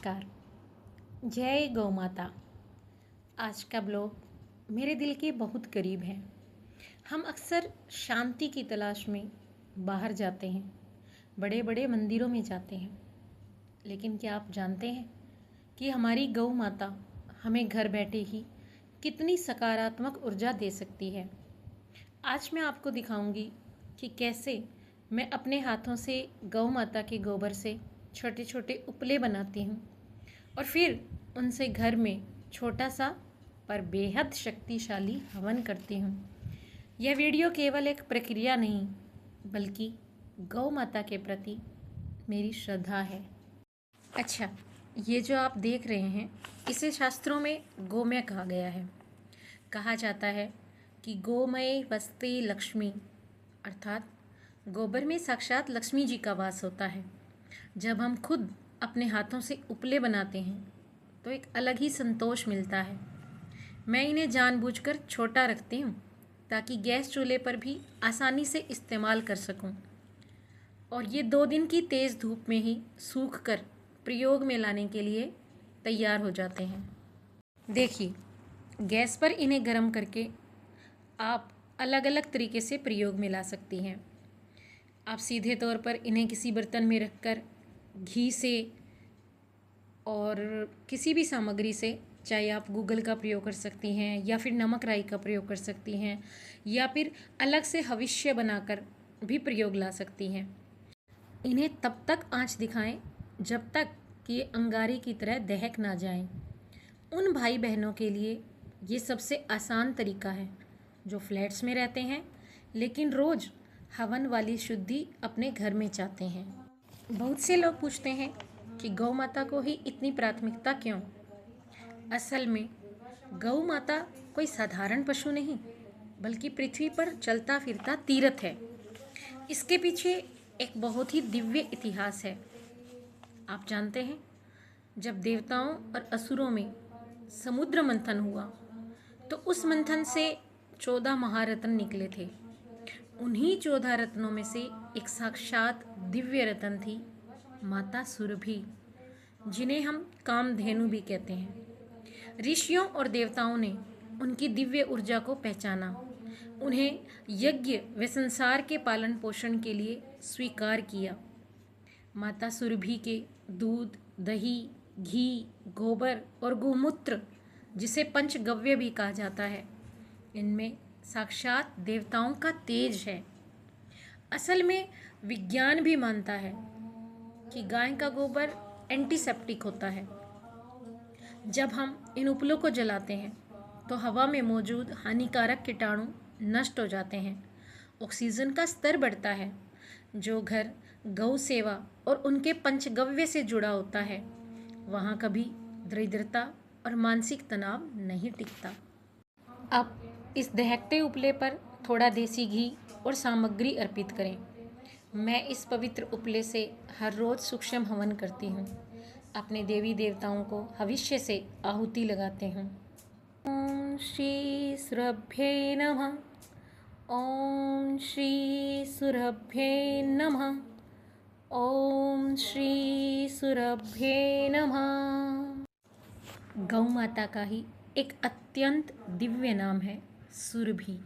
नमस्कार। जय गौ माता। आज का ब्लॉग मेरे दिल के बहुत करीब है। हम अक्सर शांति की तलाश में बाहर जाते हैं, बड़े बड़े मंदिरों में जाते हैं, लेकिन क्या आप जानते हैं कि हमारी गौ माता हमें घर बैठे ही कितनी सकारात्मक ऊर्जा दे सकती है। आज मैं आपको दिखाऊंगी कि कैसे मैं अपने हाथों से गौ माता के गोबर से छोटे छोटे उपले बनाती हूँ और फिर उनसे घर में छोटा सा पर बेहद शक्तिशाली हवन करती हूँ। यह वीडियो केवल एक प्रक्रिया नहीं बल्कि गौ माता के प्रति मेरी श्रद्धा है। अच्छा, ये जो आप देख रहे हैं इसे शास्त्रों में गोमय कहा गया है। कहा जाता है कि गोमय वस्ते लक्ष्मी, अर्थात गोबर में साक्षात लक्ष्मी जी का वास होता है। जब हम खुद अपने हाथों से उपले बनाते हैं तो एक अलग ही संतोष मिलता है। मैं इन्हें जानबूझकर छोटा रखती हूँ ताकि गैस चूल्हे पर भी आसानी से इस्तेमाल कर सकूँ, और ये 2 दिन की तेज़ धूप में ही सूख कर प्रयोग में लाने के लिए तैयार हो जाते हैं। देखिए, गैस पर इन्हें गर्म करके आप अलग अलग तरीके से प्रयोग में ला सकती हैं। आप सीधे तौर पर इन्हें किसी बर्तन में रखकर घी से और किसी भी सामग्री से, चाहे आप गूगल का प्रयोग कर सकती हैं या फिर नमक राई का प्रयोग कर सकती हैं या फिर अलग से हविष्य बनाकर भी प्रयोग ला सकती हैं। इन्हें तब तक आंच दिखाएं जब तक कि ये अंगारे की तरह दहक ना जाएं। उन भाई बहनों के लिए ये सबसे आसान तरीका है जो फ्लैट्स में रहते हैं लेकिन रोज़ हवन वाली शुद्धि अपने घर में चाहते हैं। बहुत से लोग पूछते हैं कि गौ माता को ही इतनी प्राथमिकता क्यों? असल में गौ माता कोई साधारण पशु नहीं बल्कि पृथ्वी पर चलता फिरता तीर्थ है। इसके पीछे एक बहुत ही दिव्य इतिहास है। आप जानते हैं, जब देवताओं और असुरों में समुद्र मंथन हुआ तो उस मंथन से 14 महारत्न निकले थे। उन्हीं 14 रत्नों में से एक साक्षात दिव्य रत्न थी माता सुरभि, जिन्हें हम कामधेनु भी कहते हैं। ऋषियों और देवताओं ने उनकी दिव्य ऊर्जा को पहचाना, उन्हें यज्ञ व संसार के पालन पोषण के लिए स्वीकार किया। माता सुरभि के दूध, दही, घी, गोबर और गोमूत्र, जिसे पंचगव्य भी कहा जाता है, इनमें साक्षात देवताओं का तेज है। असल में विज्ञान भी मानता है कि गाय का गोबर एंटीसेप्टिक होता है। जब हम इन उपलों को जलाते हैं तो हवा में मौजूद हानिकारक कीटाणु नष्ट हो जाते हैं, ऑक्सीजन का स्तर बढ़ता है। जो घर गौ सेवा और उनके पंचगव्य से जुड़ा होता है वहाँ कभी दरिद्रता और मानसिक तनाव नहीं टिकता। अब इस दहकते उपले पर थोड़ा देसी घी और सामग्री अर्पित करें। मैं इस पवित्र उपले से हर रोज़ सूक्ष्म हवन करती हूँ। अपने देवी देवताओं को हविष्य से आहुति लगाते हूँ। ओम श्री सुरभ्ये नमः। ओम श्री सुरभ्ये नमः। ओम श्री सुरभ्ये नमः। गौ माता का ही एक अत्यंत दिव्य नाम है सुरभि।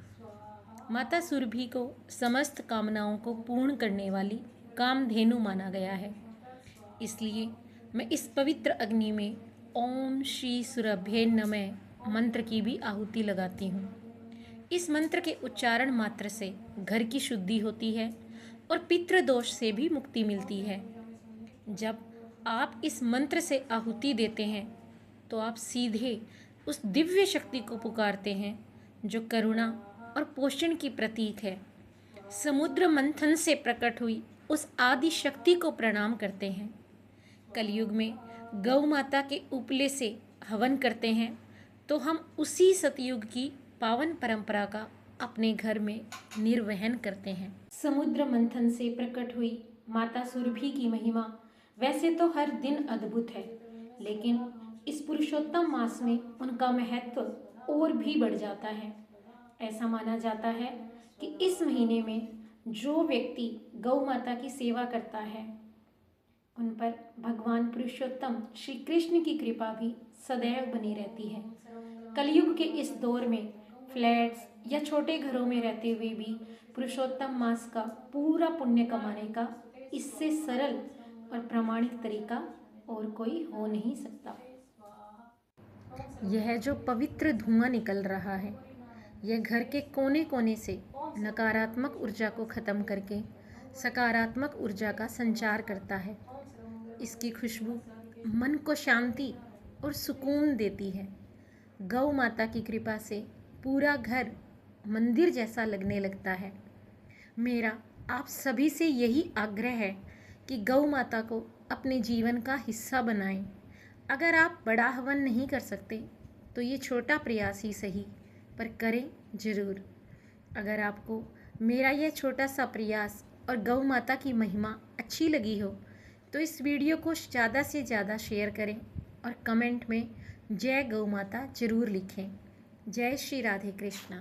माता सुरभि को समस्त कामनाओं को पूर्ण करने वाली कामधेनु माना गया है। इसलिए मैं इस पवित्र अग्नि में ओम श्री सुरभ्ये नमः मंत्र की भी आहुति लगाती हूँ। इस मंत्र के उच्चारण मात्र से घर की शुद्धि होती है और पितृदोष से भी मुक्ति मिलती है। जब आप इस मंत्र से आहुति देते हैं तो आप सीधे उस दिव्य शक्ति को पुकारते हैं जो करुणा और पोषण की प्रतीक है। समुद्र मंथन से प्रकट हुई उस आदि शक्ति को प्रणाम करते हैं। कलयुग में गौ माता के उपले से हवन करते हैं तो हम उसी सतयुग की पावन परंपरा का अपने घर में निर्वहन करते हैं। समुद्र मंथन से प्रकट हुई माता सुरभि की महिमा वैसे तो हर दिन अद्भुत है, लेकिन इस पुरुषोत्तम मास में उनका महत्व और भी बढ़ जाता है। ऐसा माना जाता है कि इस महीने में जो व्यक्ति गौ माता की सेवा करता है उन पर भगवान पुरुषोत्तम श्री कृष्ण की कृपा भी सदैव बनी रहती है। कलयुग के इस दौर में फ्लैट्स या छोटे घरों में रहते हुए भी पुरुषोत्तम मास का पूरा पुण्य कमाने का इससे सरल और प्रामाणिक तरीका और कोई हो नहीं सकता। यह जो पवित्र धुआं निकल रहा है, यह घर के कोने कोने से नकारात्मक ऊर्जा को खत्म करके सकारात्मक ऊर्जा का संचार करता है। इसकी खुशबू मन को शांति और सुकून देती है। गौ माता की कृपा से पूरा घर मंदिर जैसा लगने लगता है। मेरा आप सभी से यही आग्रह है कि गौ माता को अपने जीवन का हिस्सा बनाएं। अगर आप बड़ा हवन नहीं कर सकते तो ये छोटा प्रयास ही सही, पर करें ज़रूर। अगर आपको मेरा यह छोटा सा प्रयास और गौ माता की महिमा अच्छी लगी हो तो इस वीडियो को ज़्यादा से ज़्यादा शेयर करें और कमेंट में जय गौ माता ज़रूर लिखें। जय श्री राधे कृष्णा।